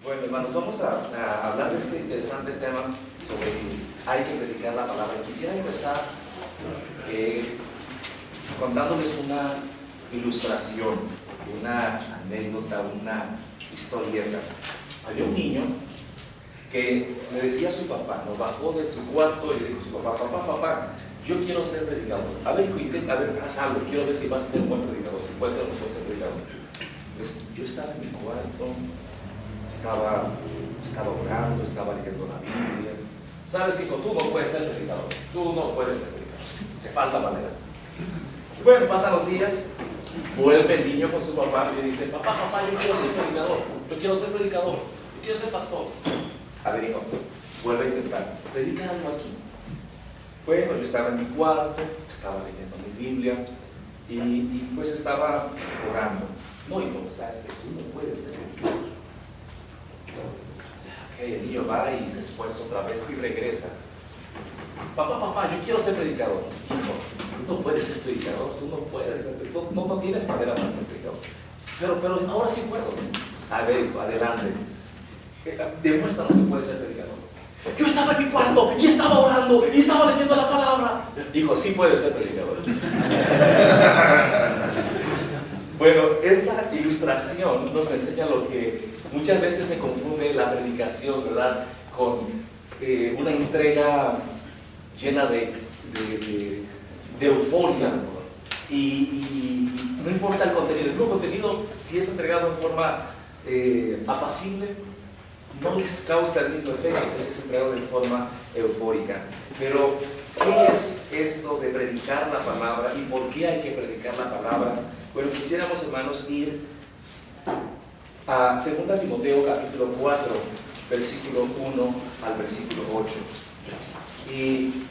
Bueno, hermanos, vamos a hablar de este interesante tema sobre que hay que predicar la palabra. Quisiera empezar contándoles una ilustración, una anécdota, una historieta. Había un niño que le decía a su papá, nos bajó de su cuarto y le dijo a su papá, papá, yo quiero ser predicador. A ver, haz algo, quiero ver si vas a ser un buen predicador, si puedes ser o no puedes ser predicador. Pues yo estaba en mi cuarto, estaba orando, estaba leyendo la Biblia. Sabes que tú no puedes ser predicador, tú no puedes ser predicador, te falta manera. Bueno, pasan los días, vuelve el niño con su papá y le dice, papá, yo quiero ser predicador, yo quiero ser predicador, yo quiero ser pastor. A ver, hijo, vuelve a intentar, predica algo aquí. Bueno, yo estaba en mi cuarto, estaba leyendo mi Biblia y pues estaba orando. No, hijo, sabes que tú no puedes ser predicador. Okay, el niño va y se esfuerza otra vez y regresa. Papá, yo quiero ser predicador. Hijo, tú no puedes ser predicador, tú no puedes ser predicador, no tienes manera para ser predicador. Pero ahora sí puedo. A ver, hijo, adelante. Demuéstranos que puedes ser predicador. Yo estaba en mi cuarto y estaba orando y estaba leyendo la palabra. Hijo, sí puedes ser predicador. Bueno, esta ilustración nos enseña lo que muchas veces se confunde la predicación, ¿verdad?, con una entrega llena de euforia. Y no importa el contenido. El contenido, si es entregado en forma apacible, no les causa el mismo efecto que si es entregado de forma eufórica. Pero, ¿qué es esto de predicar la palabra y por qué hay que predicar la palabra? Bueno, quisiéramos, hermanos, ir a 2 Timoteo capítulo 4, versículo 1 al versículo 8. Y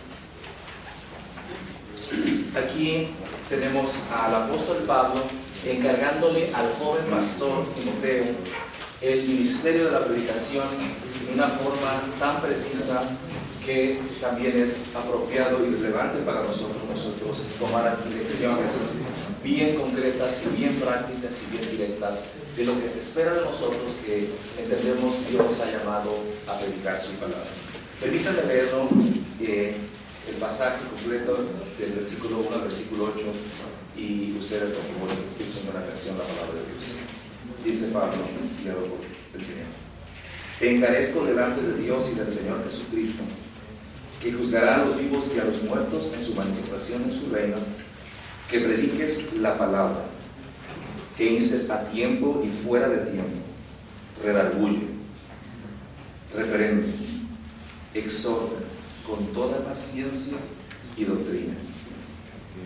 aquí tenemos al apóstol Pablo encargándole al joven pastor Timoteo el ministerio de la predicación de una forma tan precisa que también es apropiado y relevante para nosotros tomar aquí lecciones bien concretas y bien prácticas y bien directas de lo que se espera de nosotros que entendemos Dios ha llamado a predicar su palabra. Permítanme leerlo, el pasaje completo del versículo 1 al versículo 8, y ustedes, por favor, escuchen con atención la palabra de Dios. Dice Pablo, guiado por el Señor: Te encarezco delante de Dios y del Señor Jesucristo, que juzgará a los vivos y a los muertos en su manifestación en su reino, que prediques la palabra, que instes a tiempo y fuera de tiempo, redarguye, reprende, exhorta con toda paciencia y doctrina.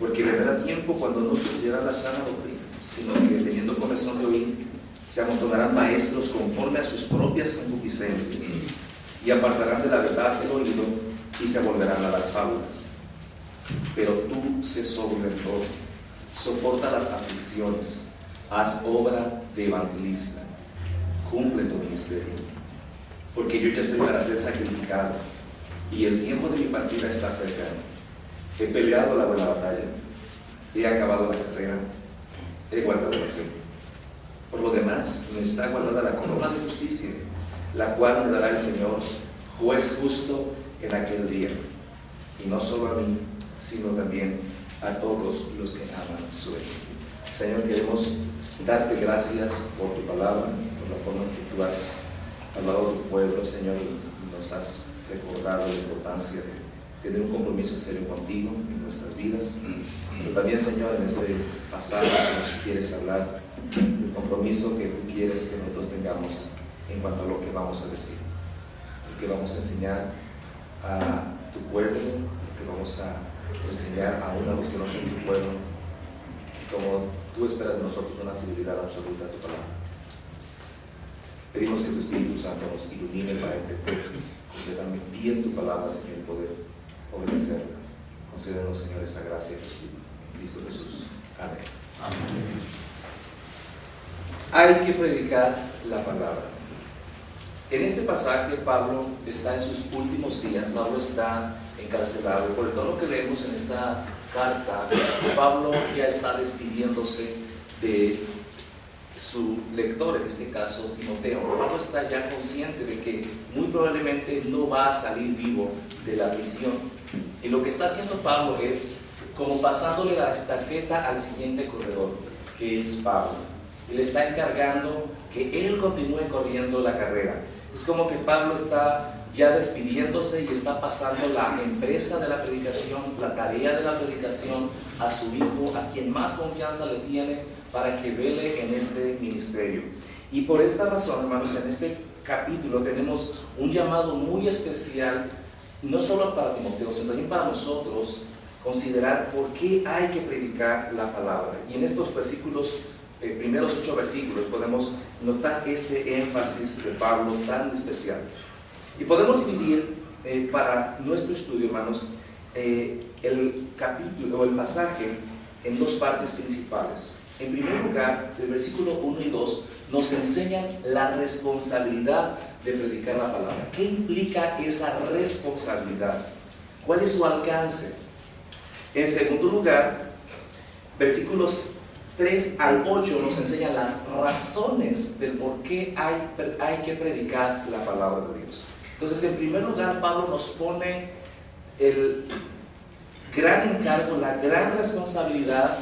Porque vendrá tiempo cuando no se oirá la sana doctrina, sino que teniendo comezón de oír, se amontonarán maestros conforme a sus propias concupiscencias, y apartarán de la verdad el oído y se volverán a las fábulas. Pero tú sé sobrio en todo, soporta las aflicciones, haz obra de evangelista, cumple tu ministerio, porque yo ya estoy para ser sacrificado y el tiempo de mi partida está cercano. He peleado la buena batalla, he acabado la carrera, he guardado la fe. Por lo demás, me está guardada la corona de justicia, la cual me dará el Señor, juez justo, en aquel día, y no solo a mí, sino también a todos los que aman su reino. Señor, queremos darte gracias por tu palabra, por la forma en que tú has hablado a tu pueblo, Señor, y nos has recordado la importancia de tener un compromiso serio contigo en nuestras vidas. Pero también, Señor, en este pasaje nos quieres hablar del compromiso que tú quieres que nosotros tengamos en cuanto a lo que vamos a decir, lo que vamos a enseñar a tu pueblo, lo que vamos a enseñar aún a los que no son tu pueblo, como tú esperas de nosotros una fidelidad absoluta a tu palabra. Pedimos que tu Espíritu Santo nos ilumine para entender completamente bien tu palabra, Señor, y poder obedecerla. Concédenos, Señor, esta gracia de tu Espíritu. En Cristo Jesús. Amén. Amén. Hay que predicar la palabra. En este pasaje, Pablo está en sus últimos días. Pablo está encarcelado. Por todo lo que leemos en esta carta, Pablo ya está despidiéndose de su lector, en este caso Timoteo. Pablo está ya consciente de que muy probablemente no va a salir vivo de la prisión. Y lo que está haciendo Pablo es como pasándole la estafeta al siguiente corredor, que es Pablo. Y le está encargando que él continúe corriendo la carrera. Es como que Pablo está ya despidiéndose y está pasando la empresa de la predicación, la tarea de la predicación a su hijo, a quien más confianza le tiene, para que vele en este ministerio. Y por esta razón, hermanos, en este capítulo tenemos un llamado muy especial, no solo para Timoteo, sino también para nosotros, considerar por qué hay que predicar la palabra. Y en estos versículos, primeros 8 versículos, podemos notar este énfasis de Pablo tan especial. Y podemos dividir para nuestro estudio, hermanos, el capítulo o el pasaje en dos partes principales. En primer lugar, el versículo 1 y 2 nos enseñan la responsabilidad de predicar la palabra. ¿Qué implica esa responsabilidad? ¿Cuál es su alcance? En segundo lugar, versículos 3 al 8 nos enseñan las razones del por qué hay que predicar la palabra de Dios. Entonces, en primer lugar, Pablo nos pone el gran encargo, la gran responsabilidad,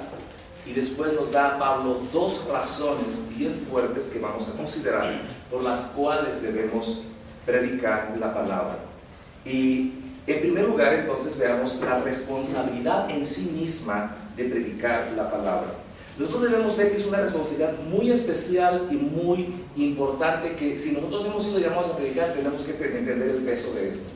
y después nos da a Pablo dos razones bien fuertes que vamos a considerar por las cuales debemos predicar la palabra. Y en primer lugar, entonces, veamos la responsabilidad en sí misma de predicar la palabra. Nosotros debemos ver que es una responsabilidad muy especial y muy importante, que si nosotros hemos sido llamados a predicar, tenemos que entender el peso de esto.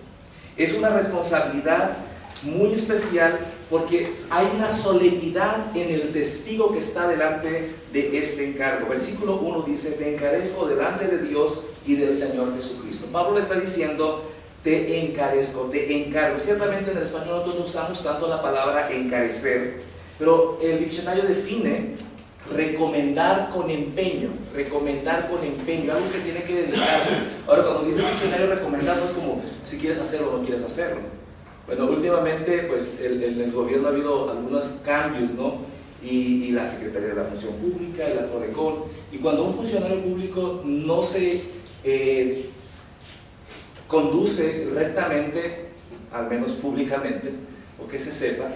Es una responsabilidad muy especial porque hay una solemnidad en el testigo que está delante de este encargo. Versículo 1 dice: te encarezco delante de Dios y del Señor Jesucristo. Pablo le está diciendo: te encarezco, te encargo. Ciertamente en el español nosotros no usamos tanto la palabra encarecer, pero el diccionario define recomendar con empeño, algo que tiene que dedicarse. Ahora, cuando dice el diccionario recomendar, no es como si quieres hacerlo o no quieres hacerlo. Bueno, últimamente pues en el gobierno ha habido algunos cambios, ¿no? Y la Secretaría de la Función Pública, y la Prodecon, y cuando un funcionario público no se conduce rectamente, al menos públicamente, o que se sepa,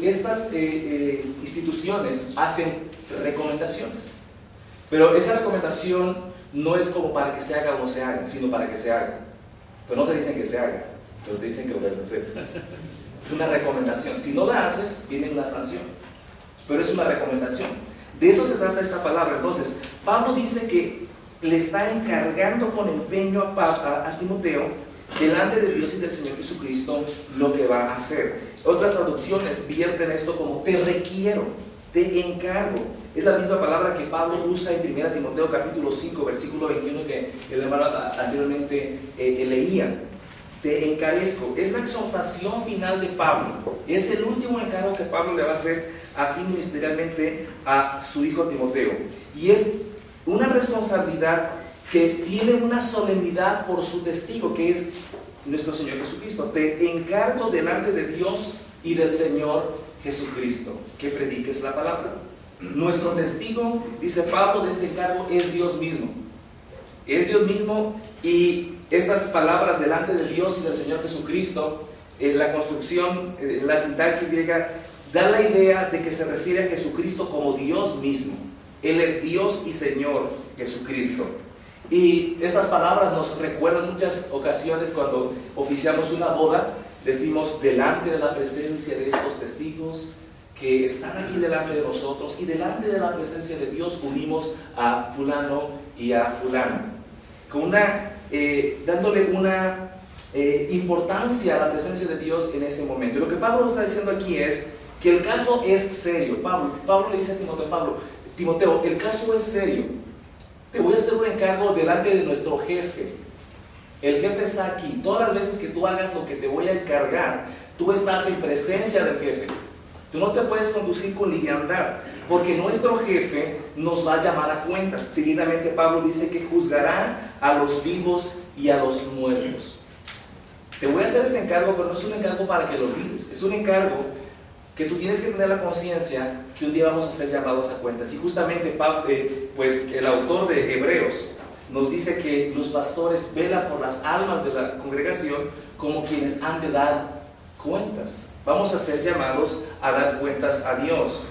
estas instituciones hacen recomendaciones, pero esa recomendación no es como para que se haga o no se haga, sino para que se haga. Pero no te dicen que se haga, pero te dicen que lo debes hacer. Es una recomendación. Si no la haces, viene una sanción, pero es una recomendación. De eso se trata esta palabra. Entonces, Pablo dice que le está encargando con empeño a Timoteo, delante de Dios y del Señor Jesucristo, lo que va a hacer. Otras traducciones vierten esto como: te requiero, te encargo. Es la misma palabra que Pablo usa en 1 Timoteo capítulo 5, versículo 21, que el hermano anteriormente leía. Te encarezco. Es la exhortación final de Pablo. Es el último encargo que Pablo le va a hacer así ministerialmente a su hijo Timoteo. Y es una responsabilidad que tiene una solemnidad por su testigo, que es nuestro Señor Jesucristo. Te encargo delante de Dios y del Señor Jesucristo que prediques la palabra. Nuestro testigo, dice Pablo, de este encargo es Dios mismo. Es Dios mismo, y estas palabras delante de Dios y del Señor Jesucristo, la construcción, la sintaxis griega, da la idea de que se refiere a Jesucristo como Dios mismo. Él es Dios y Señor Jesucristo. Y estas palabras nos recuerdan muchas ocasiones cuando oficiamos una boda, decimos: delante de la presencia de estos testigos que están aquí delante de nosotros, y delante de la presencia de Dios unimos a fulano y a fulano, con dándole una importancia a la presencia de Dios en ese momento. Y lo que Pablo está diciendo aquí es que el caso es serio. Pablo le dice a Timoteo: Timoteo, el caso es serio. Te voy a hacer un encargo delante de nuestro jefe. El jefe está aquí. Todas las veces que tú hagas lo que te voy a encargar, tú estás en presencia del jefe. Tú no te puedes conducir con liviandad, porque nuestro jefe nos va a llamar a cuentas. Seguidamente Pablo dice que juzgará a los vivos y a los muertos. Te voy a hacer este encargo, pero no es un encargo para que lo olvides. Es un encargo que tú tienes que tener la conciencia que un día vamos a ser llamados a cuentas. Y justamente pues el autor de Hebreos nos dice que los pastores velan por las almas de la congregación como quienes han de dar cuentas. Vamos a ser llamados a dar cuentas a Dios.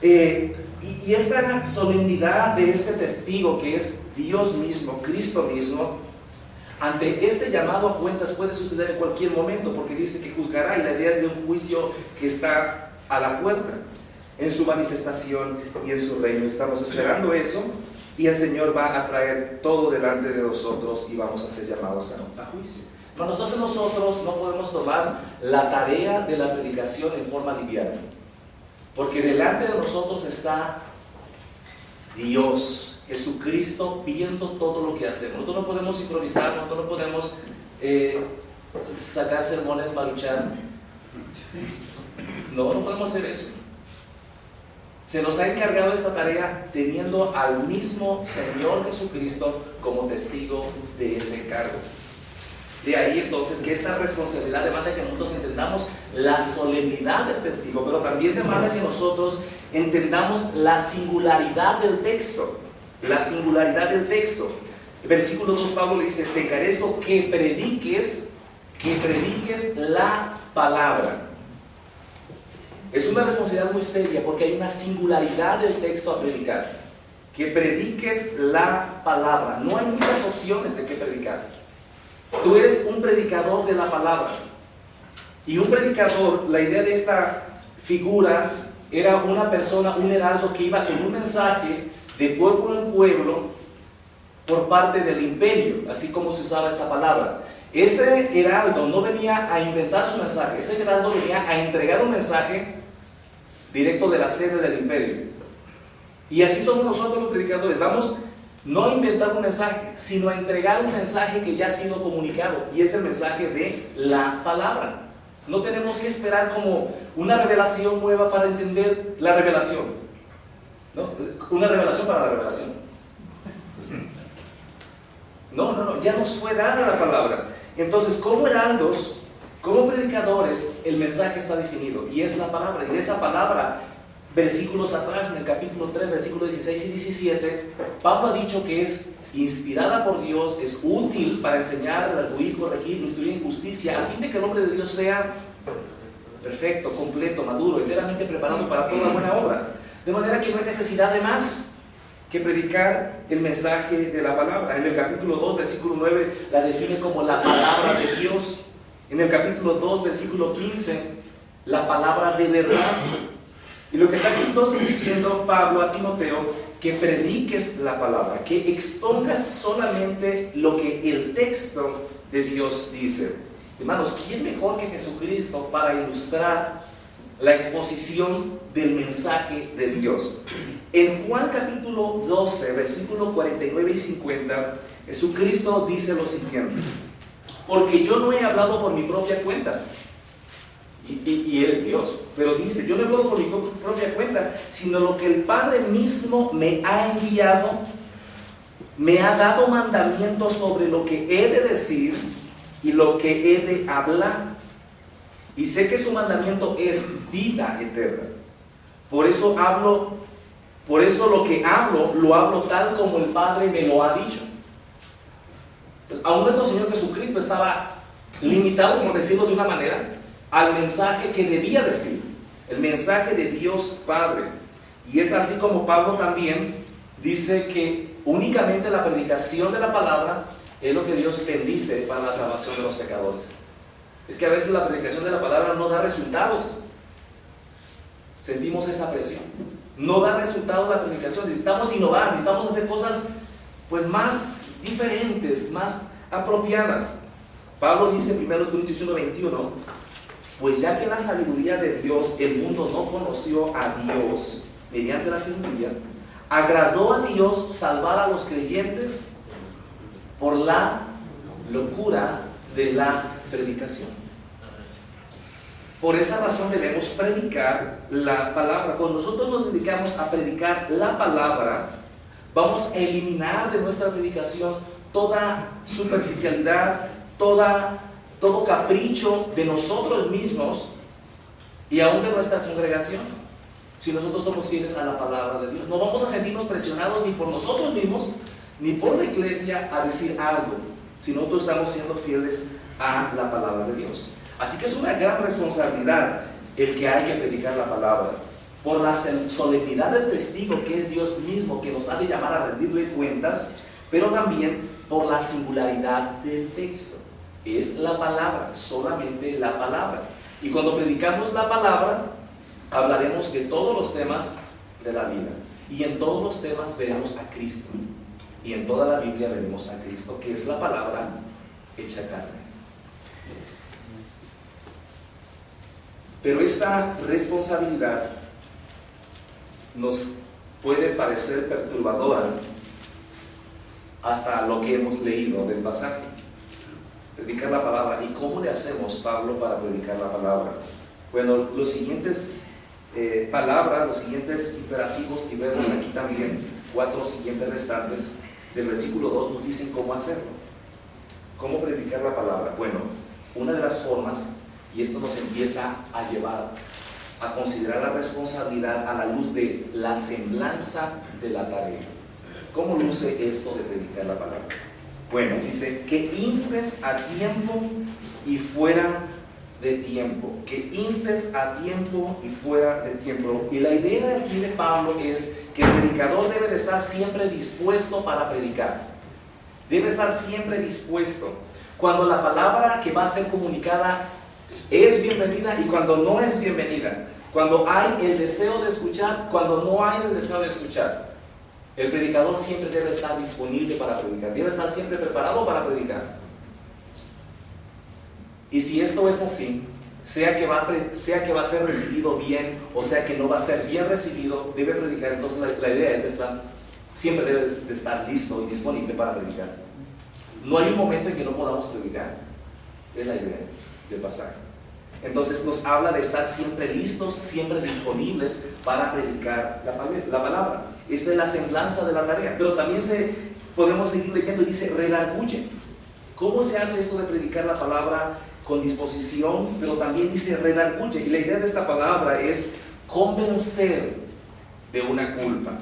Y esta solemnidad de este testigo que es Dios mismo, Cristo mismo, ante este llamado a cuentas puede suceder en cualquier momento, porque dice que juzgará, y la idea es de un juicio que está a la puerta, en su manifestación y en su reino. Estamos esperando eso, y el Señor va a traer todo delante de nosotros y vamos a ser llamados a juicio. Pero nosotros no podemos tomar la tarea de la predicación en forma liviana, porque delante de nosotros está Dios, Jesucristo, viendo todo lo que hacemos. Nosotros no podemos improvisar, nosotros no podemos sacar sermones maruchan. No podemos hacer eso. Se nos ha encargado esta tarea teniendo al mismo Señor Jesucristo como testigo de ese encargo. De ahí entonces que esta responsabilidad demanda que nosotros entendamos la solemnidad del testigo, pero también demanda que nosotros entendamos la singularidad del texto. La singularidad del texto. Versículo 2, Pablo le dice: te encarezco que prediques la palabra. Es una responsabilidad muy seria porque hay una singularidad del texto a predicar. Que prediques la palabra. No hay muchas opciones de qué predicar. Tú eres un predicador de la palabra. Y un predicador, la idea de esta figura era una persona, un heraldo que iba con un mensaje de pueblo en pueblo por parte del imperio, así como se usaba esta palabra. Ese heraldo no venía a inventar su mensaje, ese heraldo venía a entregar un mensaje directo de la sede del imperio. Y así somos nosotros los predicadores, vamos no a inventar un mensaje, sino a entregar un mensaje que ya ha sido comunicado, y es el mensaje de la palabra. No tenemos que esperar como una revelación nueva para entender la revelación, ¿no? Una revelación para la revelación. No, ya nos fue dada la palabra. Entonces, como heraldos, como predicadores, el mensaje está definido, y es la palabra. Y de esa palabra, versículos atrás, en el capítulo 3, versículos 16 y 17, Pablo ha dicho que es inspirada por Dios, es útil para enseñar, redarguir, corregir, instruir en justicia, a fin de que el hombre de Dios sea perfecto, completo, maduro, enteramente preparado para toda buena obra. De manera que no hay necesidad de más que predicar el mensaje de la palabra. En el capítulo 2, versículo 9, la define como la palabra de Dios. En el capítulo 2, versículo 15, la palabra de verdad. Y lo que está aquí entonces diciendo Pablo a Timoteo, que prediques la palabra, que expongas solamente lo que el texto de Dios dice. Hermanos, ¿quién mejor que Jesucristo para ilustrar la exposición del mensaje de Dios? En Juan capítulo 12, versículos 49 y 50, Jesucristo dice lo siguiente: porque yo no he hablado por mi propia cuenta, y Él es Dios, pero dice, yo no he hablado por mi propia cuenta, sino lo que el Padre mismo me ha enviado, me ha dado mandamientos sobre lo que he de decir y lo que he de hablar. Y sé que su mandamiento es vida eterna. Por eso lo que hablo, lo hablo tal como el Padre me lo ha dicho. Pues, aún nuestro Señor Jesucristo estaba limitado, por decirlo de una manera, al mensaje que debía decir, el mensaje de Dios Padre. Y es así como Pablo también dice que únicamente la predicación de la palabra es lo que Dios bendice para la salvación de los pecadores. Es que a veces la predicación de la palabra no da resultados. Sentimos esa presión. No da resultados la predicación. Necesitamos innovar, necesitamos hacer cosas pues más diferentes, más apropiadas. Pablo dice en 1 Corintios 1:21, pues ya que la sabiduría de Dios, el mundo no conoció a Dios mediante la sabiduría, agradó a Dios salvar a los creyentes por la locura de la predicación. Por esa razón debemos predicar la palabra. Cuando nosotros nos dedicamos a predicar la palabra, vamos a eliminar de nuestra predicación toda superficialidad, todo capricho de nosotros mismos y aún de nuestra congregación, si nosotros somos fieles a la palabra de Dios. No vamos a sentirnos presionados ni por nosotros mismos, ni por la iglesia a decir algo, si nosotros estamos siendo fieles a la palabra de Dios. Así que es una gran responsabilidad el que hay que predicar la palabra, por la solemnidad del testigo que es Dios mismo, que nos ha de llamar a rendirle cuentas, pero también por la singularidad del texto. Es la palabra, solamente la palabra. Y cuando predicamos la palabra, hablaremos de todos los temas de la vida. Y en todos los temas veremos a Cristo. Y en toda la Biblia veremos a Cristo, que es la palabra hecha carne. Pero esta responsabilidad nos puede parecer perturbadora hasta lo que hemos leído del pasaje. Predicar la palabra. ¿Y cómo le hacemos, Pablo, para predicar la palabra? Bueno, los siguientes palabras, los siguientes imperativos, y vemos aquí también 4 siguientes restantes del versículo 2 nos dicen cómo hacerlo. ¿Cómo predicar la palabra? Bueno, una de las formas, y esto nos empieza a llevar a considerar la responsabilidad a la luz de la semblanza de la tarea. ¿Cómo luce esto de predicar la palabra? Bueno, dice que instes a tiempo y fuera de tiempo. Que instes a tiempo y fuera de tiempo. Y la idea de aquí de Pablo es que el predicador debe de estar siempre dispuesto para predicar. Debe estar siempre dispuesto. Cuando la palabra que va a ser comunicada es bienvenida y cuando no es bienvenida. Cuando hay el deseo de escuchar, cuando no hay el deseo de escuchar. El predicador siempre debe estar disponible para predicar. Debe estar siempre preparado para predicar. Y si esto es así, sea que va a ser recibido bien o sea que no va a ser bien recibido, debe predicar. Entonces la idea es siempre debe de estar listo y disponible para predicar. No hay un momento en que no podamos predicar. Es la idea del pasaje. Entonces nos habla de estar siempre listos, siempre disponibles para predicar la palabra. Esta es la semblanza de la tarea. Pero también podemos seguir leyendo y dice redarguye. ¿Cómo se hace esto de predicar la palabra con disposición? Pero también dice redarguye. Y la idea de esta palabra es convencer de una culpa.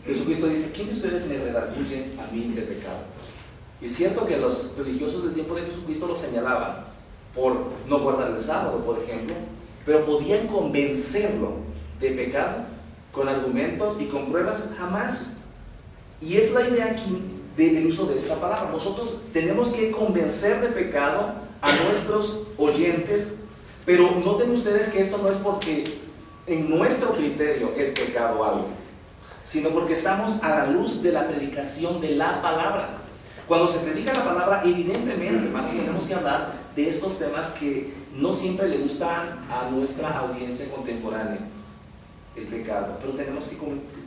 Jesucristo dice, ¿quién de ustedes me redarguye a mí de pecado? Y es cierto que los religiosos del tiempo de Jesucristo lo señalaban por no guardar el sábado, por ejemplo, pero podían convencerlo de pecado con argumentos y con pruebas jamás. Y es la idea aquí del uso de esta palabra. Nosotros tenemos que convencer de pecado a nuestros oyentes, pero noten ustedes que esto no es porque en nuestro criterio es pecado algo, sino porque estamos a la luz de la predicación de la palabra. Cuando se predica la palabra, evidentemente, hermanos, tenemos que hablar de estos temas que no siempre le gustan a nuestra audiencia contemporánea, el pecado, pero tenemos que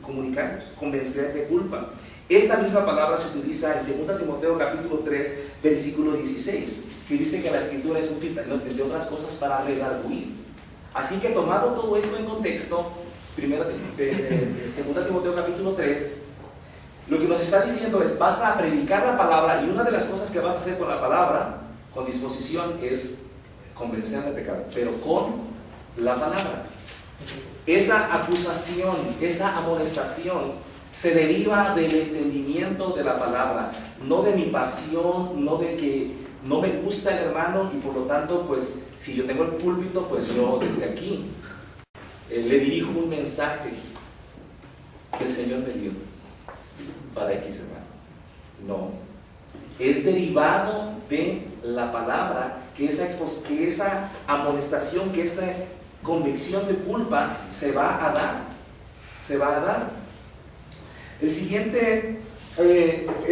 comunicarnos, convencer de culpa. Esta misma palabra se utiliza en 2 Timoteo capítulo 3, versículo 16, que dice que la escritura es útil, entre otras cosas, para redarguir. Así que tomado todo esto en contexto, 2 Timoteo capítulo 3, lo que nos está diciendo es, vas a predicar la palabra, y una de las cosas que vas a hacer con la palabra, con disposición, es convencer de pecado, pero con la palabra. Esa acusación, esa amonestación se deriva del entendimiento de la palabra, no de mi pasión, no de que no me gusta el hermano y por lo tanto, pues, si yo tengo el púlpito, pues yo desde aquí le dirijo un mensaje que el Señor me dio para X hermano. No, es derivado de la palabra que esa amonestación, que esa convicción de culpa se va a dar. El siguiente,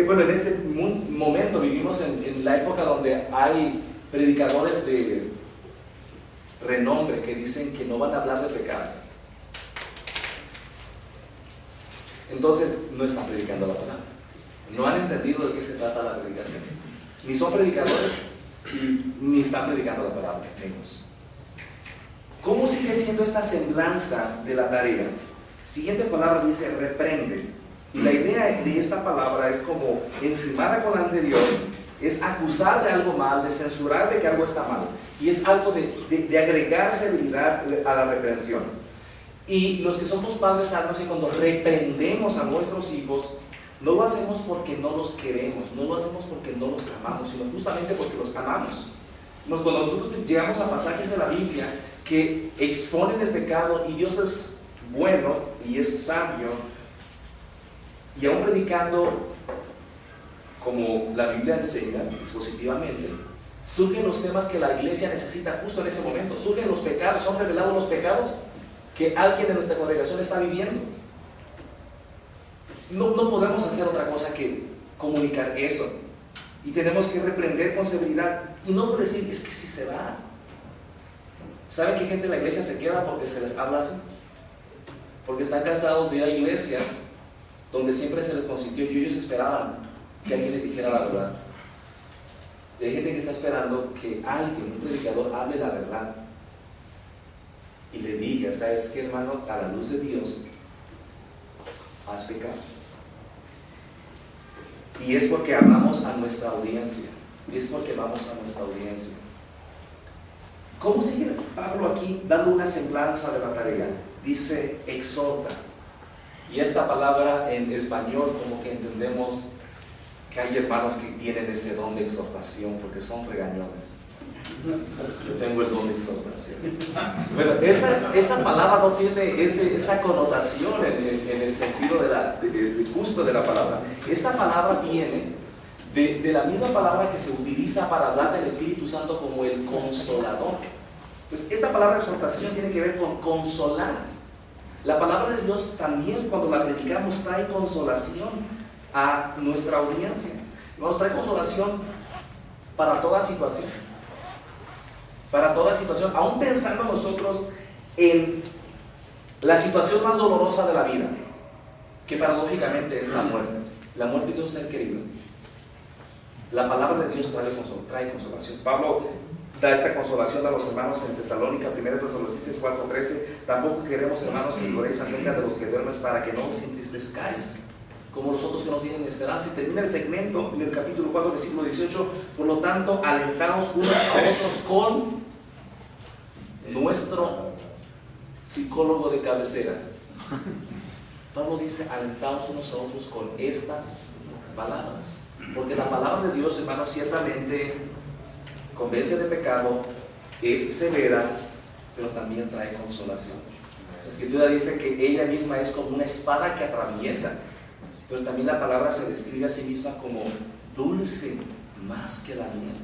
bueno, en este momento vivimos en la época donde hay predicadores de renombre que dicen que no van a hablar de pecado. Entonces no están predicando la palabra, no han entendido de qué se trata la predicación, ni son predicadores ni están predicando la palabra, menos. ¿Cómo sigue siendo esta semblanza de la tarea? Siguiente palabra dice reprende, y la idea de esta palabra es como encimada con la anterior, es acusar de algo mal, de censurar de que algo está mal. Y es algo de agregar severidad a la reprensión. Y los que somos padres sabemos que cuando reprendemos a nuestros hijos, no lo hacemos porque no los queremos, no lo hacemos porque no los amamos, sino justamente porque los amamos. Cuando nosotros llegamos a pasajes de la Biblia que exponen el pecado y Dios es bueno y es sabio, y aún predicando como la Biblia enseña expositivamente, surgen los temas que la iglesia necesita justo en ese momento. Surgen los pecados, son revelados los pecados que alguien de nuestra congregación está viviendo. No podemos hacer otra cosa que comunicar eso, y tenemos que reprender con severidad y no decir, es que si se va. ¿Saben qué gente en la iglesia se queda porque se les habla así? Porque están cansados de ir a iglesias donde siempre se les consintió y ellos esperaban que alguien les dijera la verdad. Y hay gente que está esperando que alguien, un predicador, hable la verdad y le diga, ¿sabes qué, hermano? A la luz de Dios has pecado. Y es porque amamos a nuestra audiencia. Y es porque amamos a nuestra audiencia. ¿Cómo sigue Pablo aquí dando una semblanza de la tarea? Dice, exhorta. Y esta palabra en español como que entendemos que hay hermanos que tienen ese don de exhortación porque son regañones. Yo tengo el don de exhortación. Bueno, esa palabra no tiene esa connotación en el sentido justo de la palabra. Esta palabra viene de la misma palabra que se utiliza para hablar del Espíritu Santo como el consolador. Pues esta palabra exhortación tiene que ver con consolar. La palabra de Dios también, cuando la predicamos, trae consolación a nuestra audiencia. Nos trae consolación para toda situación. Para toda situación, aún pensando nosotros en la situación más dolorosa de la vida, que paradójicamente es la muerte de un ser querido. La palabra de Dios trae consolación. Pablo da esta consolación a los hermanos en Tesalónica, 1 Tesalonicenses 4:13. Tampoco queremos, hermanos, que ignoréis acerca de los que duermen, para que no os entristezcáis como los otros que no tienen esperanza. Y termina el segmento en el capítulo 4, versículo 18. Por lo tanto, alentaos unos a otros con nuestro psicólogo de cabecera. Pablo dice, alentaos unos a otros con estas palabras. Porque la palabra de Dios, hermanos, ciertamente convence de pecado, es severa, pero también trae consolación. La Escritura dice que ella misma es como una espada que atraviesa, pero también la palabra se describe a sí misma como dulce más que la miel.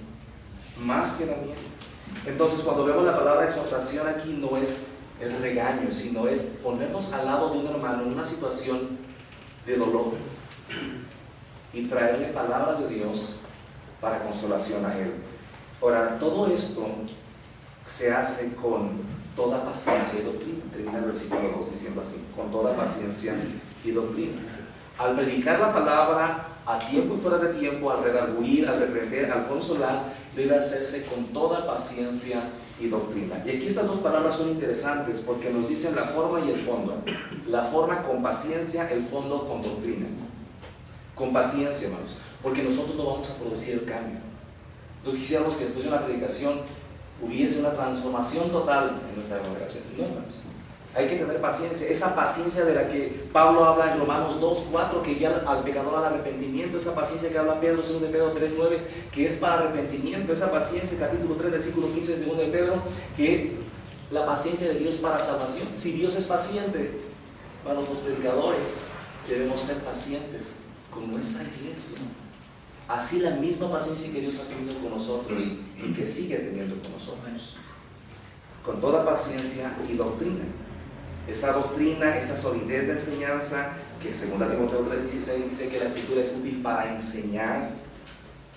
Más que la miel. Entonces, cuando vemos la palabra exhortación aquí, no es el regaño, sino es ponernos al lado de un hermano en una situación de dolor y traerle palabra de Dios para consolación a él. Ahora, todo esto se hace con toda paciencia y doctrina. Termina el versículo 2 diciendo así, con toda paciencia y doctrina. Al predicar la palabra a tiempo y fuera de tiempo, al redarguir, al reprender, al consolar, debe hacerse con toda paciencia y doctrina. Y aquí estas dos palabras son interesantes porque nos dicen la forma y el fondo. La forma con paciencia, el fondo con doctrina. Con paciencia, hermanos, porque nosotros no vamos a producir el cambio. Nosotros quisiéramos que después de una predicación hubiese una transformación total en nuestra congregación. No, hermanos. Hay que tener paciencia, esa paciencia de la que Pablo habla en Romanos 2:4, que guía al pecador al arrepentimiento, esa paciencia que habla Pedro, 2 de Pedro 3:9, que es para arrepentimiento, esa paciencia, capítulo 3, versículo 15 de 2 de Pedro, que la paciencia de Dios para salvación. Si Dios es paciente, para los predicadores debemos ser pacientes con nuestra iglesia. Así la misma paciencia que Dios ha tenido con nosotros y que sigue teniendo con nosotros. Con toda paciencia y doctrina. Esa doctrina, esa solidez de enseñanza, que según Timoteo 3:16 dice que la Escritura es útil para enseñar.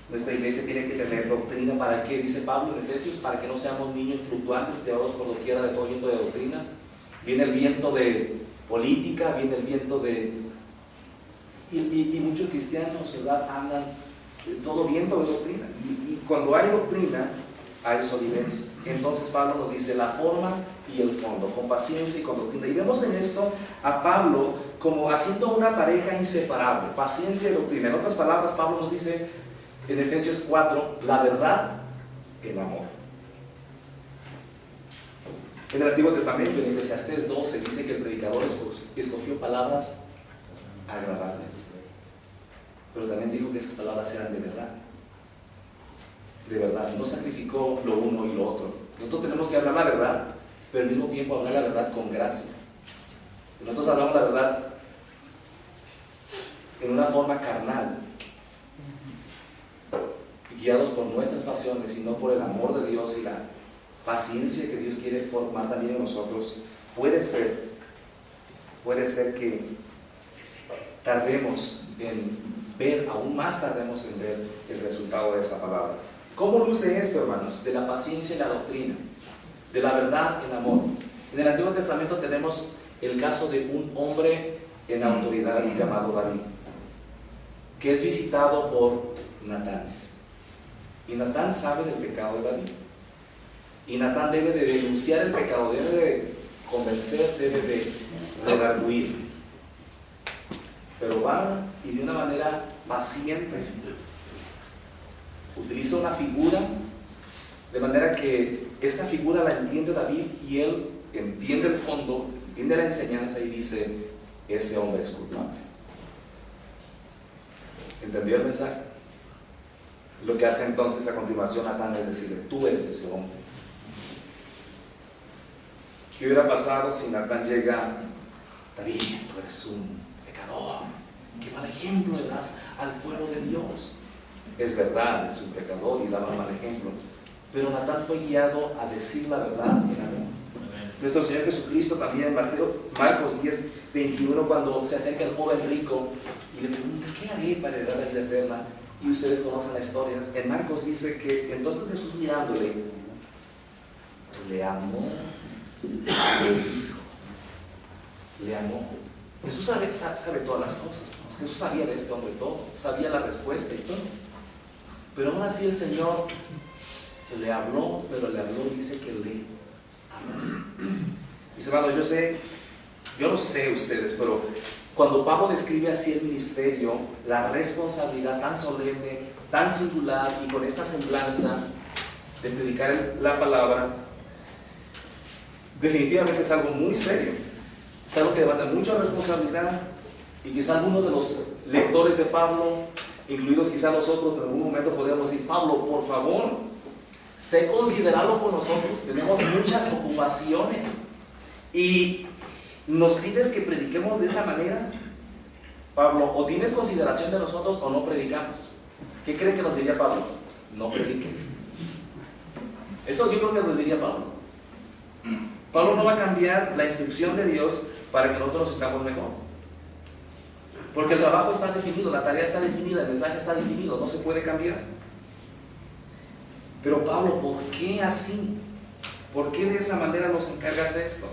Nuestra iglesia tiene que tener doctrina. ¿Para qué? Dice Pablo en Efesios, para que no seamos niños fluctuantes, llevados por doquiera de todo viento de doctrina. Viene el viento de política, viene el viento de... Y muchos cristianos, ¿verdad?, andan en todo viento de doctrina. Y cuando hay doctrina, hay solidez. Entonces Pablo nos dice la forma y el fondo, con paciencia y con doctrina. Y vemos en esto a Pablo como haciendo una pareja inseparable, paciencia y doctrina. En otras palabras, Pablo nos dice, en Efesios 4, la verdad en amor. En el Antiguo Testamento, en Eclesiastés 12, dice que el predicador escogió palabras agradables, pero también dijo que esas palabras eran de verdad. De verdad, no sacrificó lo uno y lo otro. Nosotros tenemos que hablar la verdad, pero al mismo tiempo hablar la verdad con gracia. Nosotros hablamos la verdad en una forma carnal, guiados por nuestras pasiones y no por el amor de Dios y la paciencia que Dios quiere formar también en nosotros. Puede ser que tardemos en ver, aún más tardemos en ver el resultado de esa palabra. ¿Cómo luce esto, hermanos? De la paciencia y la doctrina, de la verdad en amor. En el Antiguo Testamento tenemos el caso de un hombre en autoridad llamado David, que es visitado por Natán. Y Natán sabe del pecado de David. Y Natán debe de denunciar el pecado, debe de convencer, debe de redarguir. Pero va y de una manera paciente utiliza una figura, de manera que esta figura la entiende David y él entiende el fondo, entiende la enseñanza y dice: ese hombre es culpable. ¿Entendió el mensaje? Lo que hace entonces a continuación Natán es decirle: tú eres ese hombre. ¿Qué hubiera pasado si Natán llega: David, tú eres un pecador, qué mal ejemplo le das al pueblo de Dios? Es verdad, es un pecador y daba mal ejemplo, pero Natán fue guiado a decir la verdad en amor. Nuestro Señor Jesucristo también en Marcos 10, 21, cuando se acerca el joven rico y le pregunta: ¿qué haré para heredar la vida eterna? Y ustedes conocen la historia. En Marcos dice que entonces Jesús, mirándole, le amó, le dijo, le amó. Jesús sabe todas las cosas. Jesús sabía de este hombre todo, sabía la respuesta y todo. Pero aún así el Señor le habló, pero le habló, dice que le amó. Mis hermanos, yo no sé ustedes, pero cuando Pablo describe así el ministerio, la responsabilidad tan solemne, tan singular y con esta semblanza de predicar la palabra, definitivamente es algo muy serio. Es algo que demanda mucha responsabilidad, y quizá algunos de los lectores de Pablo, incluidos quizá nosotros, en algún momento podríamos decir: Pablo, por favor, sé considerado por nosotros, tenemos muchas ocupaciones y nos pides que prediquemos de esa manera. Pablo, o tienes consideración de nosotros o no predicamos. ¿Qué creen que nos diría Pablo? No prediquen. Eso yo creo que nos diría Pablo. Pablo no va a cambiar la instrucción de Dios para que nosotros nos sintamos mejor. Porque el trabajo está definido, la tarea está definida, el mensaje está definido, no se puede cambiar. Pero Pablo, ¿por qué así? ¿Por qué de esa manera nos encargas esto?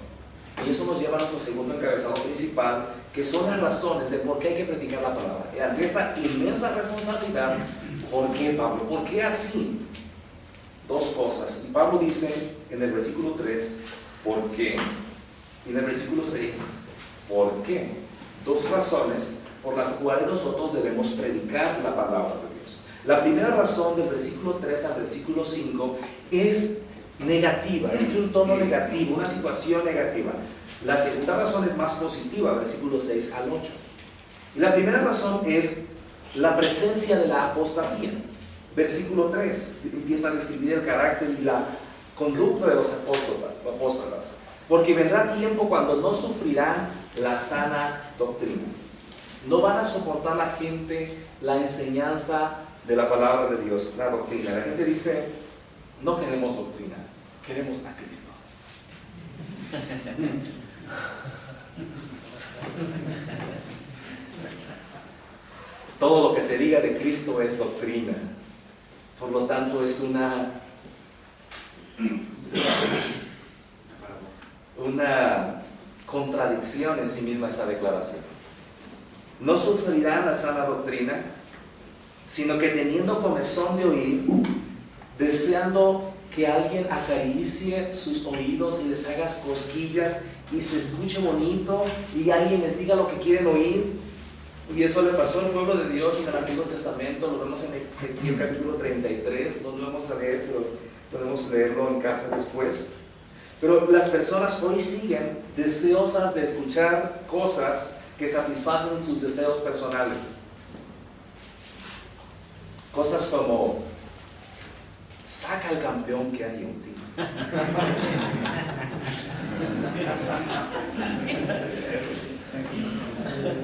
Y eso nos lleva a nuestro segundo encabezado principal, que son las razones de por qué hay que predicar la palabra. Y ante esta inmensa responsabilidad, ¿por qué, Pablo? ¿Por qué así? Dos cosas. Y Pablo dice en el versículo 3, ¿por qué? Y en el versículo 6, ¿por qué? Dos razones por las cuales nosotros debemos predicar la palabra de Dios. La primera razón, del versículo 3 al versículo 5, es negativa, es de un tono negativo, una situación negativa. La segunda razón es más positiva, versículo 6 al 8. Y la primera razón es la presencia de la apostasía. Versículo 3 empieza a describir el carácter y la conducta de los apóstolas. Porque vendrá tiempo cuando no sufrirán la sana doctrina. No van a soportar la gente la enseñanza de la palabra de Dios, la doctrina. La gente dice: no queremos doctrina, queremos a Cristo. Todo lo que se diga de Cristo es doctrina. Por lo tanto, es una contradicción en sí misma esa declaración. No sufrirán la sana doctrina, sino que teniendo comezón de oír, deseando que alguien acaricie sus oídos y les haga cosquillas y se escuche bonito y alguien les diga lo que quieren oír, Y eso le pasó al pueblo de Dios en el Antiguo Testamento. Lo vemos en Ezequiel capítulo 33. No lo vamos a leer, pero podemos leerlo en casa después. Pero las personas hoy siguen deseosas de escuchar cosas que satisfacen sus deseos personales. Cosas como: saca al campeón que hay en ti.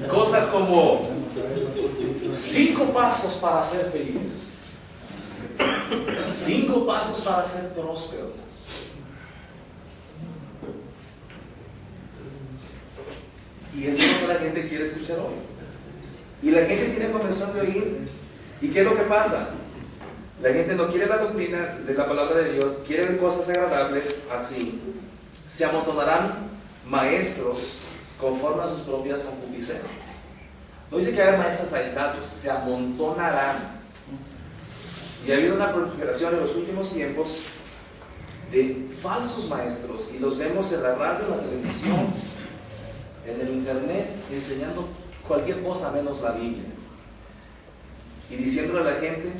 Cosas como: 5 pasos para ser feliz, 5 pasos para ser próspero. Y eso es lo que la gente quiere escuchar hoy. Y la gente tiene comezón de oír. ¿Y qué es lo que pasa? La gente no quiere la doctrina de la palabra de Dios, quiere ver cosas agradables así. Se amontonarán maestros conforme a sus propias concupiscencias. No dice que haya maestros aislados, se amontonarán. Y ha habido una proliferación en los últimos tiempos de falsos maestros, y los vemos en la radio, en la televisión, en el internet, enseñando cualquier cosa menos la Biblia, y diciéndole a la gente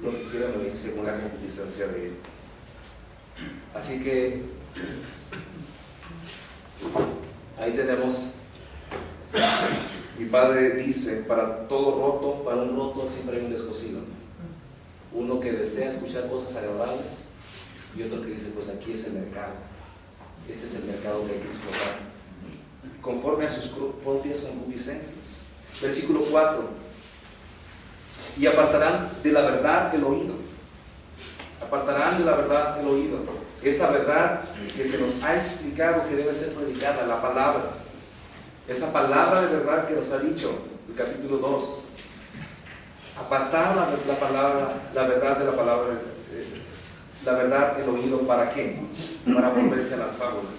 lo que quieren oír según la concupiscencia de él. Así que ahí tenemos: mi padre dice, para todo roto, para un roto siempre hay un descosido. Uno que desea escuchar cosas agradables y otro que dice: pues aquí es el mercado, este es el mercado que hay que explotar, conforme a sus propias concupiscencias. Versículo 4: y apartarán de la verdad el oído. Apartarán de la verdad el oído. Esta verdad que se nos ha explicado que debe ser predicada, la palabra. Esa palabra de verdad que nos ha dicho el capítulo 2. Apartar la palabra, la verdad de la palabra, la verdad el oído. ¿Para qué? Para volverse a las fábulas.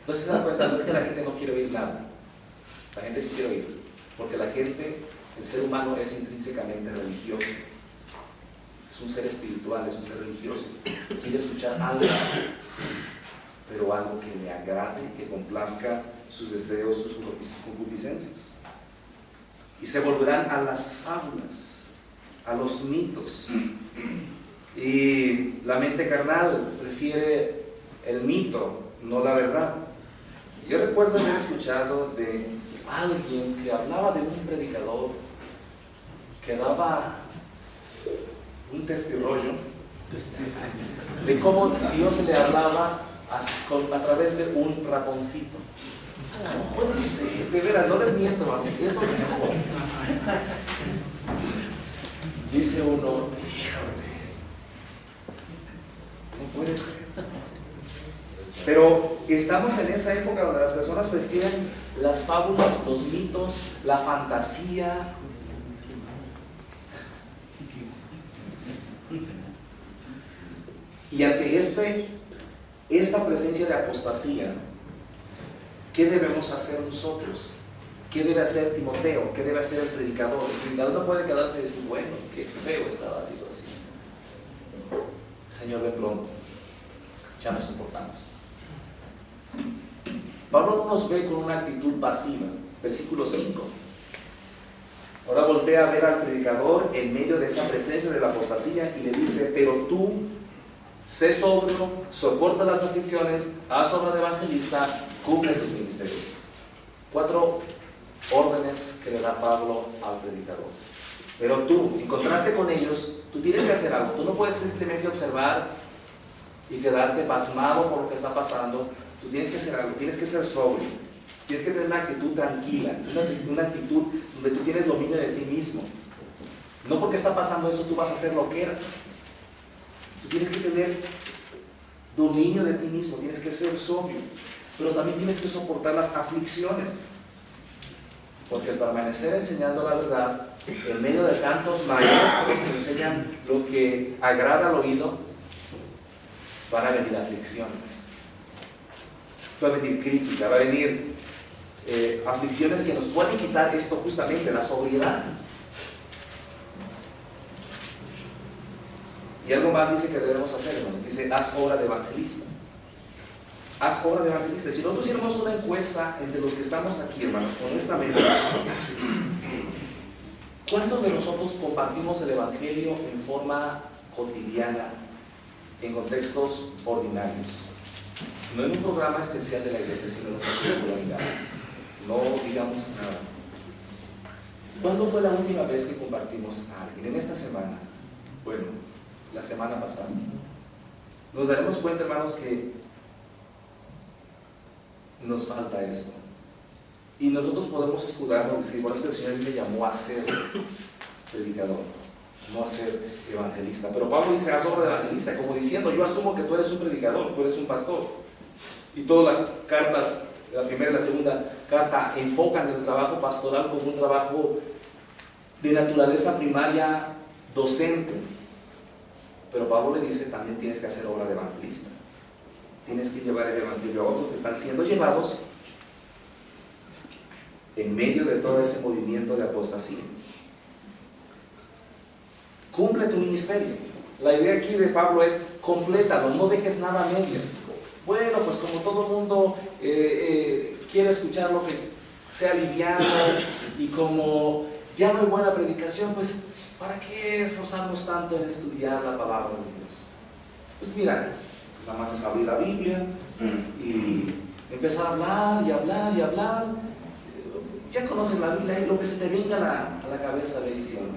Entonces se dan cuenta, no es que la gente no quiere oír nada. La gente sí quiere oír, porque la gente, el ser humano es intrínsecamente religioso. Es un ser espiritual, es un ser religioso. Quiere escuchar algo, pero algo que le agrade, que complazca sus deseos, sus concupiscencias. Y se volverán a las fábulas, a los mitos. Y la mente carnal prefiere el mito, no la verdad. Yo recuerdo haber escuchado de alguien que hablaba de un predicador que daba un testirollo de cómo Dios le hablaba a través de un ratoncito. No puede ser, de veras, no les miento, mami, eso es mejor. Dice uno: fíjate, no puede ser. Pero estamos en esa época donde las personas prefieren las fábulas, los mitos, la fantasía. Y ante esta presencia de apostasía, ¿qué debemos hacer nosotros? ¿Qué debe hacer Timoteo? ¿Qué debe hacer el predicador? El predicador no puede quedarse y decir: bueno, qué feo está la situación. Señor, ven pronto. Ya nos importamos. Pablo no nos ve con una actitud pasiva. Versículo 5. Ahora voltea a ver al predicador en medio de esa presencia de la apostasía y le dice: pero tú, sé sobrio, soporta las aflicciones, haz obra de evangelista, cumple tus ministerios. 4 órdenes que le da Pablo al predicador. Pero tú, en contraste con ellos, tú tienes que hacer algo. Tú no puedes simplemente observar y quedarte pasmado por lo que está pasando. Tú tienes que hacer algo, tienes que ser sobrio, tienes que tener una actitud tranquila, una actitud donde tú tienes dominio de ti mismo. No porque está pasando eso tú vas a hacer lo que eres. Tú tienes que tener dominio de ti mismo, tienes que ser sobrio, pero también tienes que soportar las aflicciones, porque al permanecer enseñando la verdad en medio de tantos maestros que enseñan lo que agrada al oído, van a venir aflicciones, va a venir crítica, va a venir aflicciones que nos pueden quitar esto justamente, la sobriedad. Y algo más dice que debemos hacer, hermanos. Dice: haz obra de evangelista. haz obra de evangelista. Si nosotros hiciéramos una encuesta entre los que estamos aquí, hermanos, honestamente, ¿cuántos de nosotros compartimos el Evangelio en forma cotidiana, en contextos ordinarios? No en un programa especial de la iglesia, sino en nuestra popularidad. No digamos nada. ¿Cuándo fue la última vez que compartimos a alguien? En esta semana. Bueno, la semana pasada. Nos daremos cuenta, hermanos, que nos falta esto. Y nosotros podemos escudarnos y decir, bueno, es que el Señor me llamó a ser predicador, no a ser evangelista. Pero Pablo dice, haz obra de evangelista, como diciendo, yo asumo que tú eres un predicador, tú eres un pastor. Y todas las cartas, la primera y la segunda carta, enfocan el trabajo pastoral como un trabajo de naturaleza primaria docente. Pero Pablo le dice, también tienes que hacer obra de evangelista. Tienes que llevar el evangelio a otros que están siendo llevados en medio de todo ese movimiento de apostasía. Cumple tu ministerio. La idea aquí de Pablo es, complétalo, no dejes nada a medias. Bueno, pues como todo mundo quiere escuchar lo que sea liviano, y como ya no hay buena predicación, pues ¿para qué esforzarnos tanto en estudiar la palabra de Dios? Pues mira, nada más es abrir la Biblia y empezar a hablar y hablar y hablar. Ya conoces la Biblia y lo que se te venga a la cabeza ve diciendo.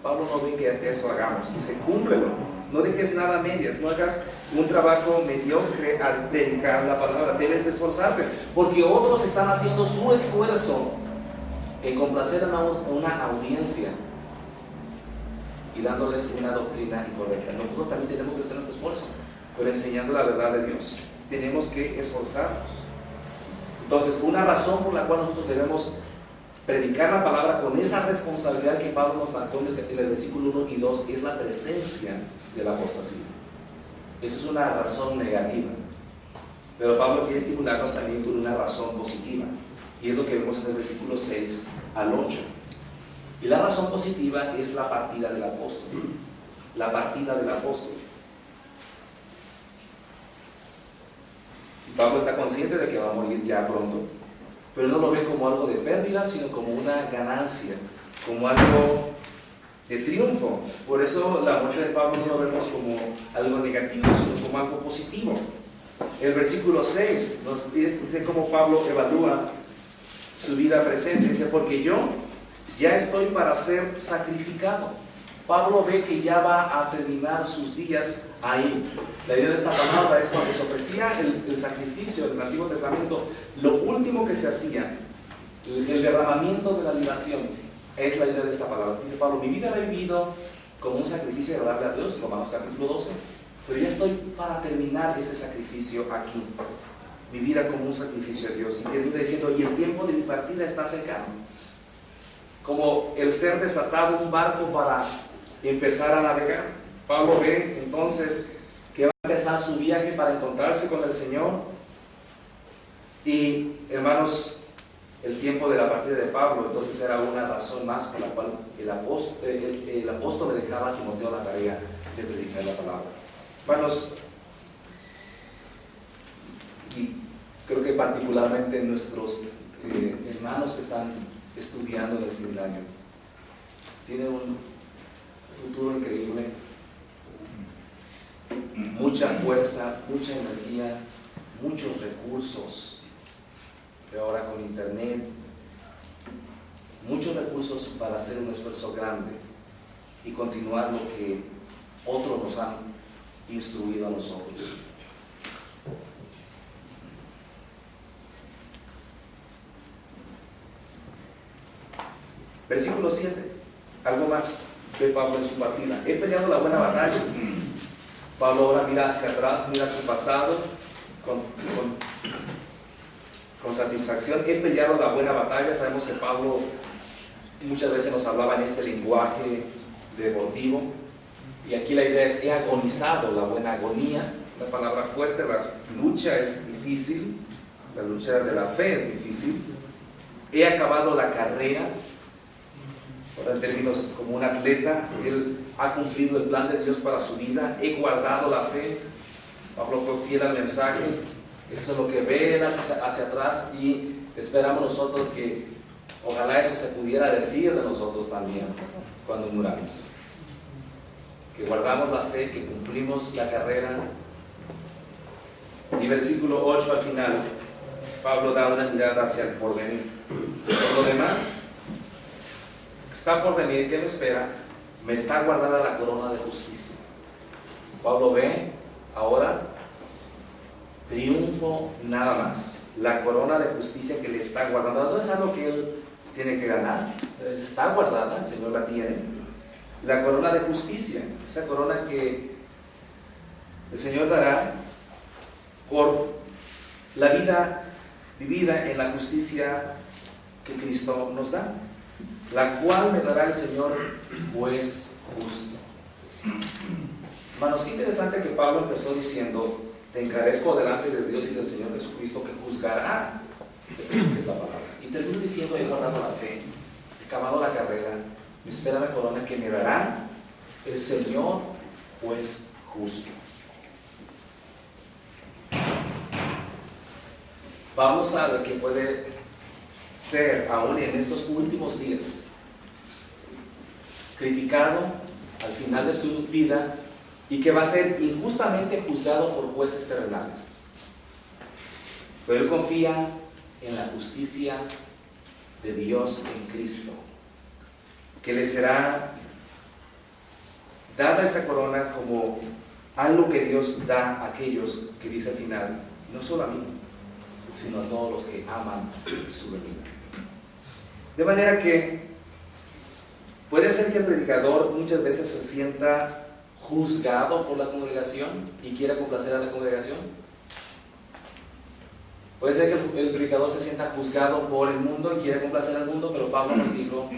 Pablo no ve que eso hagamos, y se cúmplelo. No dejes nada a medias, no hagas un trabajo mediocre al predicar la palabra. Debes de esforzarte, porque otros están haciendo su esfuerzo en complacer a una audiencia y dándoles una doctrina incorrecta. Nosotros también tenemos que hacer nuestro esfuerzo, pero enseñando la verdad de Dios. Tenemos que esforzarnos. Entonces, una razón por la cual nosotros debemos predicar la palabra con esa responsabilidad que Pablo nos marcó en el versículo 1 y 2 es la presencia de la apostasía. Eso es una razón negativa, pero Pablo quiere estimularnos también con una razón positiva, y es lo que vemos en el versículo 6 al 8. Y la razón positiva es la partida del apóstol. La partida del apóstol. Y Pablo está consciente de que va a morir ya pronto, pero no lo ve como algo de pérdida, sino como una ganancia, como algo de triunfo. Por eso la muerte de Pablo no lo vemos como algo negativo, sino como algo positivo. El versículo 6 nos dice cómo Pablo evalúa su vida presente. Dice, porque yo ya estoy para ser sacrificado. Pablo ve que ya va a terminar sus días ahí. La idea de esta palabra es cuando se ofrecía el sacrificio del Antiguo Testamento, lo último que se hacía, el derramamiento de la libación, es la idea de esta palabra. Dice Pablo, mi vida la he vivido como un sacrificio agradable a Dios, Romanos capítulo 12, pero ya estoy para terminar este sacrificio aquí. Mi vida como un sacrificio a Dios. Y termina diciendo, y el tiempo de mi partida está cercano. Como el ser desatado en un barco para empezar a navegar. Pablo ve entonces que va a empezar su viaje para encontrarse con el Señor. Y hermanos, el tiempo de la partida de Pablo entonces era una razón más por la cual el apóstol le dejaba a Timoteo la tarea de predicar la palabra. Hermanos, y creo que particularmente nuestros hermanos que están estudiando en el seminario tienen un futuro increíble, mucha fuerza, mucha energía, muchos recursos, pero ahora con internet, muchos recursos para hacer un esfuerzo grande y continuar lo que otros nos han instruido a nosotros. Versículo 7, algo más de Pablo en su partida. He peleado la buena batalla. Pablo ahora mira hacia atrás, mira su pasado con satisfacción. He peleado la buena batalla. Sabemos que Pablo muchas veces nos hablaba en este lenguaje devotivo, y aquí la idea es he agonizado la buena agonía. Una palabra fuerte. La lucha es difícil, la lucha de la fe es difícil. He acabado la carrera. Ahora en términos como un atleta, él ha cumplido el plan de Dios para su vida. He guardado la fe. Pablo fue fiel al mensaje. Eso es lo que ve Él hacia atrás, y esperamos nosotros que ojalá eso se pudiera decir de nosotros también cuando muramos. Que guardamos la fe, que cumplimos la carrera. Y versículo 8 al final, Pablo da una mirada hacia el porvenir. Por lo demás, está por venir, ¿qué me espera? Me está guardada la corona de justicia. Pablo ve ahora triunfo nada más. La corona de justicia que le está guardando. No es algo que él tiene que ganar, está guardada, el Señor la tiene. La corona de justicia, esa corona que el Señor dará por la vida vivida en la justicia que Cristo nos da, la cual me dará el Señor, juez justo. Hermanos, qué interesante que Pablo empezó diciendo: te encarezco delante de Dios y del Señor Jesucristo, que juzgará, que es la palabra. Y termino diciendo: he guardado la fe, he acabado la carrera, me espera la corona que me dará el Señor, juez justo. Pablo sabe que puede ser, aún en estos últimos días, criticado al final de su vida, y que va a ser injustamente juzgado por jueces terrenales. Pero él confía en la justicia de Dios en Cristo, que le será dada esta corona como algo que Dios da a aquellos, que dice al final, no solo a mí, sino a todos los que aman su venida. De manera que puede ser que el predicador muchas veces se sienta juzgado por la congregación y quiera complacer a la congregación. Puede ser que el predicador se sienta juzgado por el mundo y quiera complacer al mundo, pero Pablo nos dijo: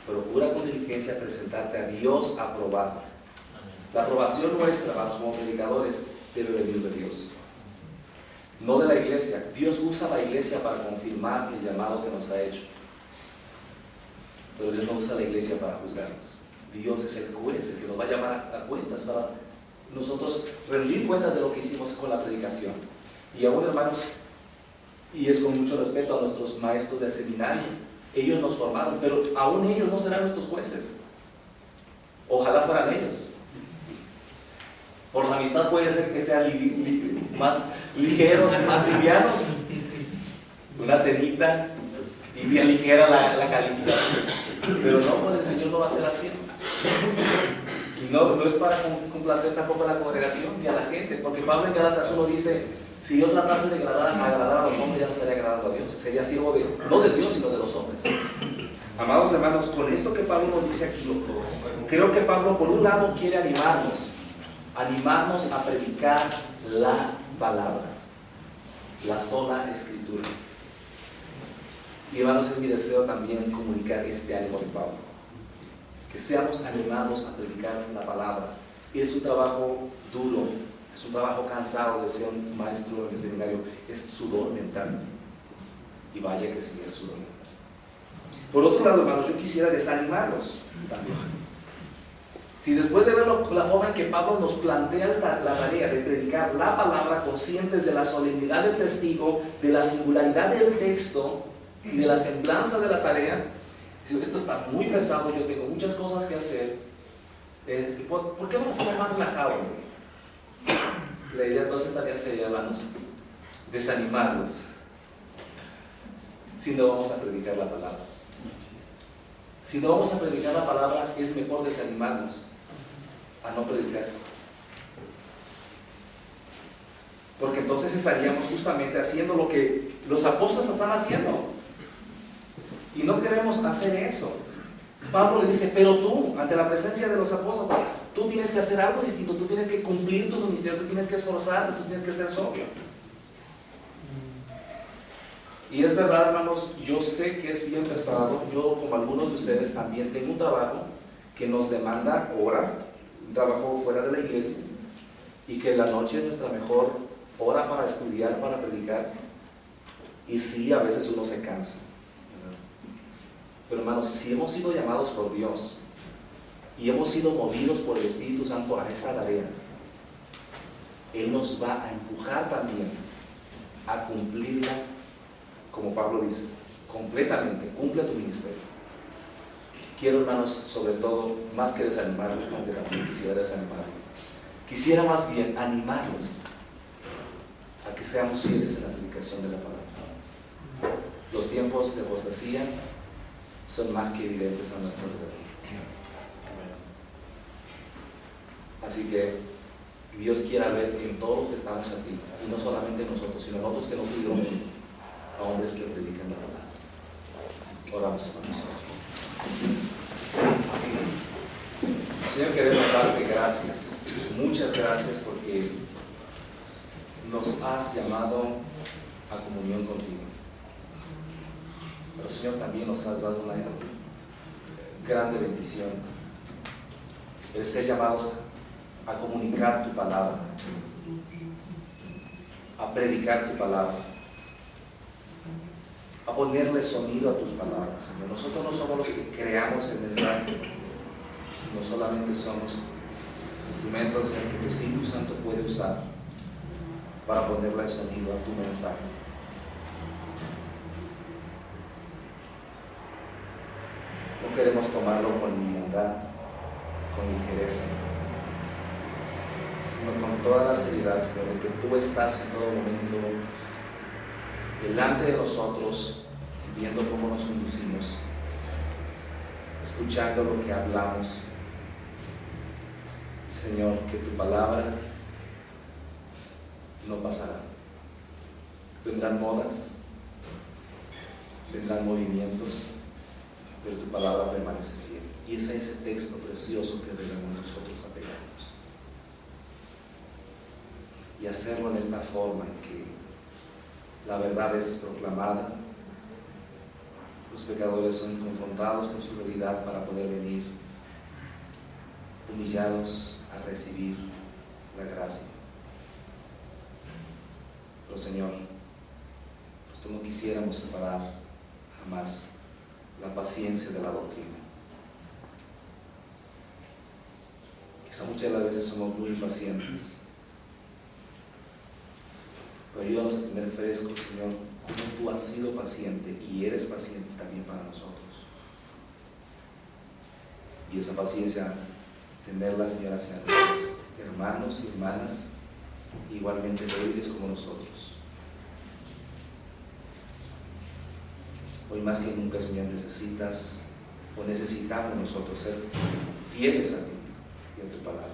procura con diligencia presentarte a Dios aprobado. La aprobación nuestra, como predicadores, debe venir de Dios, no de la iglesia. Dios usa la iglesia para confirmar el llamado que nos ha hecho, pero Dios no usa la iglesia para juzgarnos. Dios es el juez, el que nos va a llamar a cuentas, para nosotros rendir cuentas de lo que hicimos con la predicación. Y aún, hermanos, y es con mucho respeto a nuestros maestros del seminario, ellos nos formaron, pero aún ellos no serán nuestros jueces. Ojalá fueran ellos. Por la amistad puede ser que sean más ligeros, más livianos. Una cenita y bien ligera la calificación. Pero no, pues el Señor no va a ser así. Y no es para complacer tampoco a la congregación ni a la gente, porque Pablo en Gálatas 1 dice: si yo tratase de agradar a los hombres, ya no estaría agradando a Dios. Sería siervo no de Dios, sino de los hombres. Amados hermanos, con esto que Pablo nos dice aquí, creo que Pablo por un lado quiere animarnos a predicar la palabra, la sola escritura. Y hermanos, es mi deseo también comunicar este ánimo de Pablo, que seamos animados a predicar la palabra. Es un trabajo duro, es un trabajo cansado, decía un maestro en el seminario, es sudor mental. Y vaya que sí es sudor mental. Por otro lado, hermanos, yo quisiera desanimarlos también. Si después de ver la forma en que Pablo nos plantea la tarea de predicar la palabra, conscientes de la solemnidad del testigo, de la singularidad del texto y de la semblanza de la tarea, esto está muy pesado, yo tengo muchas cosas que hacer, ¿por qué vamos a ser más relajados? La idea entonces también sería, hermanos, desanimarlos, si no vamos a predicar la palabra. Si no vamos a predicar la palabra, es mejor desanimarnos a no predicar. Porque entonces estaríamos justamente haciendo lo que los apóstoles están haciendo. Y no queremos hacer eso. Pablo le dice: pero tú, ante la presencia de los apóstoles, tú tienes que hacer algo distinto, tú tienes que cumplir tu ministerio, tú tienes que esforzarte, tú tienes que ser sobrio. Y es verdad, hermanos, yo sé que es bien pesado. Yo, como algunos de ustedes, también tengo un trabajo que nos demanda horas, un trabajo fuera de la iglesia, y que la noche es nuestra mejor hora para estudiar, para predicar. Y sí, a veces uno se cansa. Pero hermanos, si hemos sido llamados por Dios y hemos sido movidos por el Espíritu Santo a esta tarea, Él nos va a empujar también a cumplirla, como Pablo dice, completamente, cumple tu ministerio. Quiero, hermanos, sobre todo, más que desanimarlos, aunque también quisiera desanimarlos, quisiera más bien animarlos a que seamos fieles en la aplicación de la palabra. Los tiempos de apostasía son más que evidentes a nuestro alrededor. Así que Dios quiera ver en todos los que estamos aquí, y no solamente nosotros, sino nosotros que nos pidieron a hombres que predican la palabra. Oramos, hermanos. Señor, queremos darte gracias, muchas gracias, porque nos has llamado a comunión contigo. Pero Señor, también nos has dado una grande bendición, el ser llamados a comunicar tu palabra, a predicar tu palabra, a ponerle sonido a tus palabras, Señor. Nosotros no somos los que creamos el mensaje, sino solamente somos instrumentos en que tu Espíritu Santo puede usar para ponerle sonido a tu mensaje. No queremos tomarlo con liviandad, con ligereza, sino con toda la seriedad, Señor, de que tú estás en todo momento delante de nosotros, viendo cómo nos conducimos, escuchando lo que hablamos. Señor, que tu palabra no pasará. Vendrán modas, vendrán movimientos, pero tu palabra permanece fiel. Y es a ese texto precioso que debemos nosotros apegarnos. Y hacerlo en esta forma en que la verdad es proclamada, los pecadores son confrontados con su realidad para poder venir humillados a recibir la gracia. Pero Señor, nosotros no quisiéramos separar jamás la paciencia de la doctrina. Quizá muchas de las veces somos muy impacientes, pero ayúdanos a tener fresco, Señor, como tú has sido paciente y eres paciente también para nosotros. Y esa paciencia, tenerla, Señor, hacia nuestros hermanos y hermanas igualmente débiles como nosotros. Hoy más que nunca, Señor, necesitamos nosotros ser fieles a ti y a tu palabra,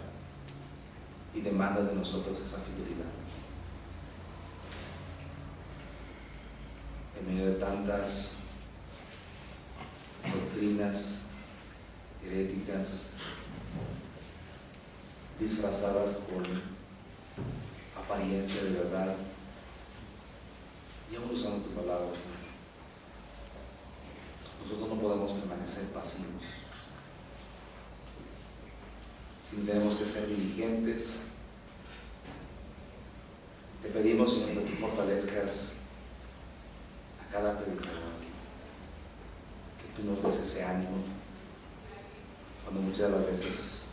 y demandas de nosotros esa fidelidad. En medio de tantas doctrinas heréticas disfrazadas con apariencia de verdad, y aún usando tu palabra, nosotros no podemos permanecer pasivos, sino tenemos que ser diligentes. Te pedimos, Señor, que tú fortalezcas a cada predicador, que tú nos des ese ánimo cuando muchas de las veces,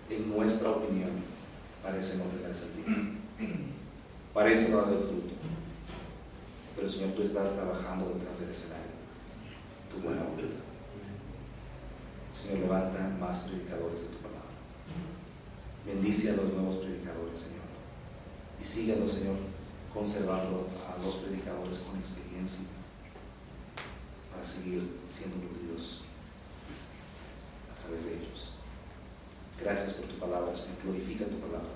en nuestra opinión, parece no tener sentido, parece no dar fruto. Pero Señor, tú estás trabajando detrás del escenario, tu buena voluntad. Señor, levanta más predicadores de tu palabra. Bendice a los nuevos predicadores, Señor. Y síguenos, Señor, conservando a los predicadores con experiencia para seguir siendo nutridos a través de ellos. Gracias por tu palabra, Señor. Glorifica tu palabra.